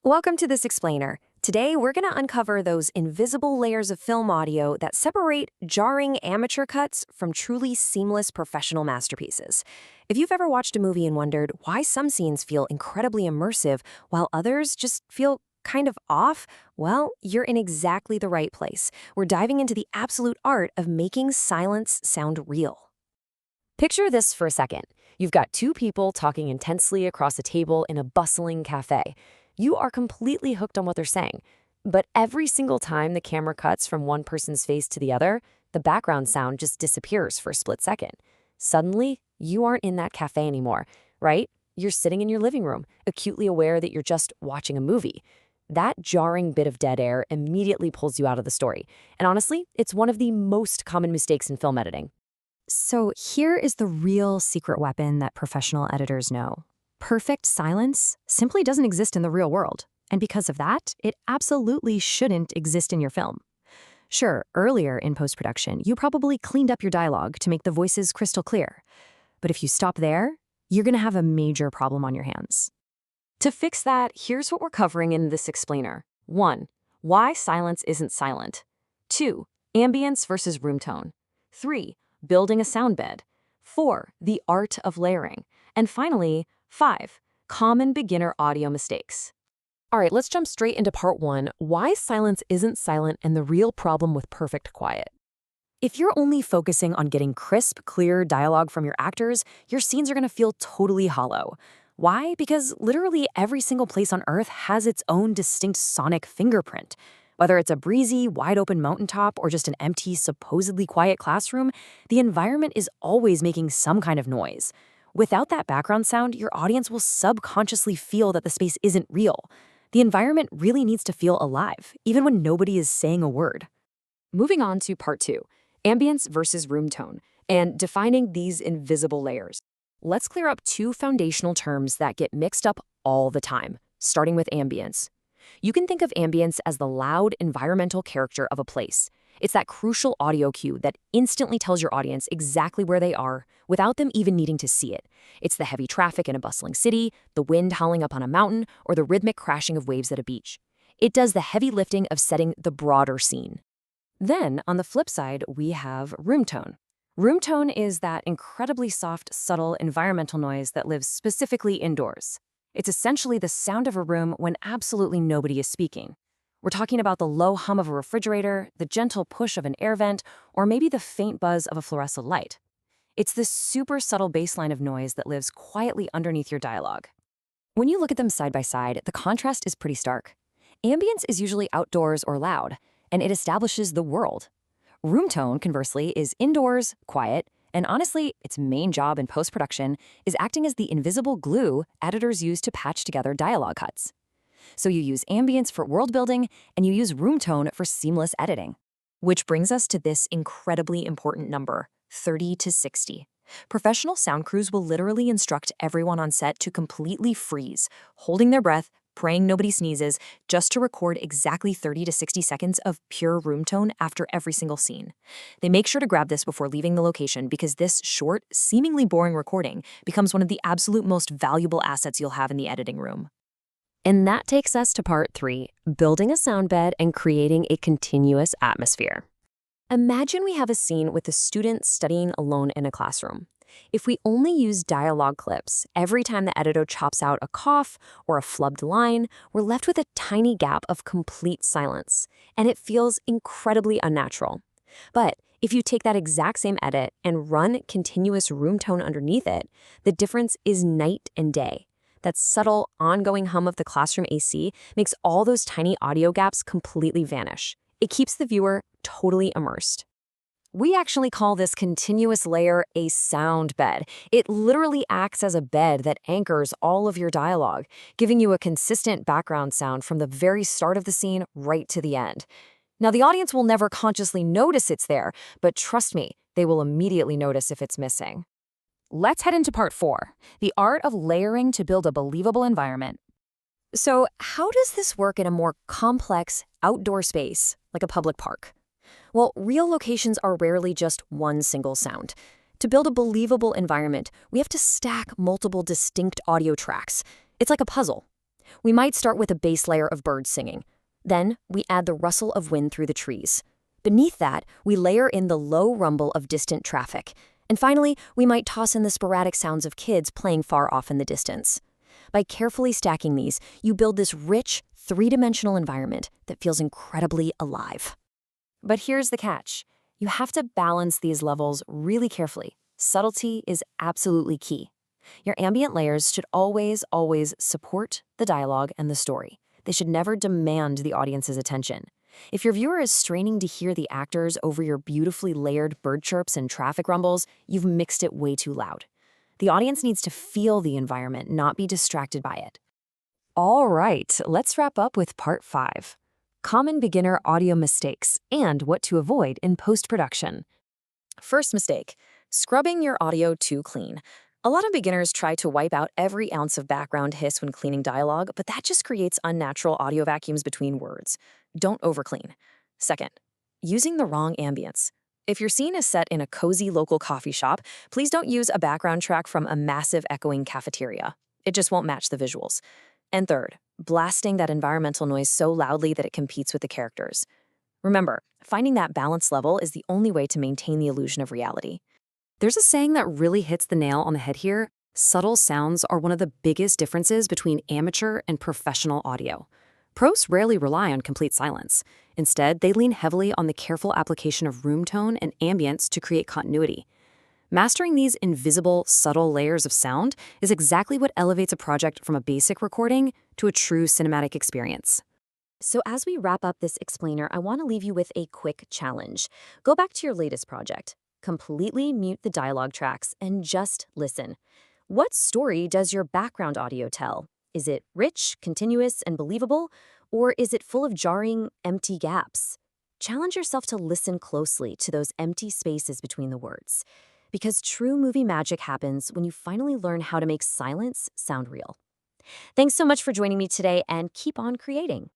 Welcome to This Explainer. Today, we're going to uncover those invisible layers of film audio that separate jarring amateur cuts from truly seamless professional masterpieces. If you've ever watched a movie and wondered why some scenes feel incredibly immersive while others just feel kind of off, well, you're in exactly the right place. We're diving into the absolute art of making silence sound real. Picture this for a second. You've got two people talking intensely across a table in a bustling cafe. You are completely hooked on what they're saying. But every single time the camera cuts from one person's face to the other, the background sound just disappears for a split second. Suddenly, you aren't in that cafe anymore, right? You're sitting in your living room, acutely aware that you're just watching a movie. That jarring bit of dead air immediately pulls you out of the story. And honestly, it's one of the most common mistakes in film editing. So here is the real secret weapon that professional editors know. Perfect silence simply doesn't exist in the real world, and because of that, it absolutely shouldn't exist in your film. Sure, earlier in post-production, you probably cleaned up your dialogue to make the voices crystal clear. But if you stop there, you're going to have a major problem on your hands. To fix that, here's what we're covering in this explainer. 1. Why silence isn't silent. 2. Ambience versus room tone. 3. Building a sound bed. 4. The art of layering. And finally, 5. Common beginner audio mistakes. All right, let's jump straight into part 1, why silence isn't silent and the real problem with perfect quiet. If you're only focusing on getting crisp, clear dialogue from your actors, your scenes are going to feel totally hollow. Why? Because literally every single place on Earth has its own distinct sonic fingerprint. Whether it's a breezy, wide-open mountaintop or just an empty, supposedly quiet classroom, the environment is always making some kind of noise. Without that background sound, your audience will subconsciously feel that the space isn't real. The environment really needs to feel alive, even when nobody is saying a word. Moving on to part 2, ambience versus room tone, and defining these invisible layers. Let's clear up two foundational terms that get mixed up all the time, starting with ambience. You can think of ambience as the loud environmental character of a place. It's that crucial audio cue that instantly tells your audience exactly where they are without them even needing to see it. It's the heavy traffic in a bustling city, the wind howling up on a mountain, or the rhythmic crashing of waves at a beach. It does the heavy lifting of setting the broader scene. Then, on the flip side, we have room tone. Room tone is that incredibly soft, subtle environmental noise that lives specifically indoors. It's essentially the sound of a room when absolutely nobody is speaking. We're talking about the low hum of a refrigerator, the gentle push of an air vent, or maybe the faint buzz of a fluorescent light. It's this super subtle baseline of noise that lives quietly underneath your dialogue. When you look at them side by side, the contrast is pretty stark. Ambience is usually outdoors or loud, and it establishes the world. Room tone, conversely, is indoors, quiet, and honestly, its main job in post-production is acting as the invisible glue editors use to patch together dialogue cuts. So you use ambience for world building, and you use room tone for seamless editing. Which brings us to this incredibly important number, 30 to 60. Professional sound crews will literally instruct everyone on set to completely freeze, holding their breath, praying nobody sneezes, just to record exactly 30 to 60 seconds of pure room tone after every single scene. They make sure to grab this before leaving the location because this short, seemingly boring recording becomes one of the absolute most valuable assets you'll have in the editing room. And that takes us to part 3, building a sound bed and creating a continuous atmosphere. Imagine we have a scene with a student studying alone in a classroom. If we only use dialogue clips, every time the editor chops out a cough or a flubbed line, we're left with a tiny gap of complete silence, and it feels incredibly unnatural. But if you take that exact same edit and run continuous room tone underneath it, the difference is night and day. That subtle, ongoing hum of the classroom AC makes all those tiny audio gaps completely vanish. It keeps the viewer totally immersed. We actually call this continuous layer a sound bed. It literally acts as a bed that anchors all of your dialogue, giving you a consistent background sound from the very start of the scene right to the end. Now, the audience will never consciously notice it's there, but trust me, they will immediately notice if it's missing. Let's head into part 4, the art of layering to build a believable environment. So, how does this work in a more complex, outdoor space, like a public park? Well, real locations are rarely just one single sound. To build a believable environment, we have to stack multiple distinct audio tracks. It's like a puzzle. We might start with a base layer of birds singing. Then, we add the rustle of wind through the trees. Beneath that, we layer in the low rumble of distant traffic. And finally, we might toss in the sporadic sounds of kids playing far off in the distance. By carefully stacking these, you build this rich, three-dimensional environment that feels incredibly alive. But here's the catch. You have to balance these levels really carefully. Subtlety is absolutely key. Your ambient layers should always support the dialogue and the story. They should never demand the audience's attention. If your viewer is straining to hear the actors over your beautifully layered bird chirps and traffic rumbles, you've mixed it way too loud. The audience needs to feel the environment, not be distracted by it. All right, let's wrap up with part 5. Common beginner audio mistakes and what to avoid in post-production. First mistake, scrubbing your audio too clean. A lot of beginners try to wipe out every ounce of background hiss when cleaning dialogue, but that just creates unnatural audio vacuums between words. Don't overclean. Second, using the wrong ambience. If your scene is set in a cozy local coffee shop, please don't use a background track from a massive echoing cafeteria. It just won't match the visuals. And third, blasting that environmental noise so loudly that it competes with the characters. Remember, finding that balance level is the only way to maintain the illusion of reality. There's a saying that really hits the nail on the head here. Subtle sounds are one of the biggest differences between amateur and professional audio. Pros rarely rely on complete silence. Instead, they lean heavily on the careful application of room tone and ambience to create continuity. Mastering these invisible, subtle layers of sound is exactly what elevates a project from a basic recording to a true cinematic experience. So as we wrap up this explainer, I want to leave you with a quick challenge. Go back to your latest project. Completely mute the dialogue tracks and just listen. What story does your background audio tell? Is it rich, continuous, and believable? Or is it full of jarring, empty gaps? Challenge yourself to listen closely to those empty spaces between the words. Because true movie magic happens when you finally learn how to make silence sound real. Thanks so much for joining me today, and keep on creating.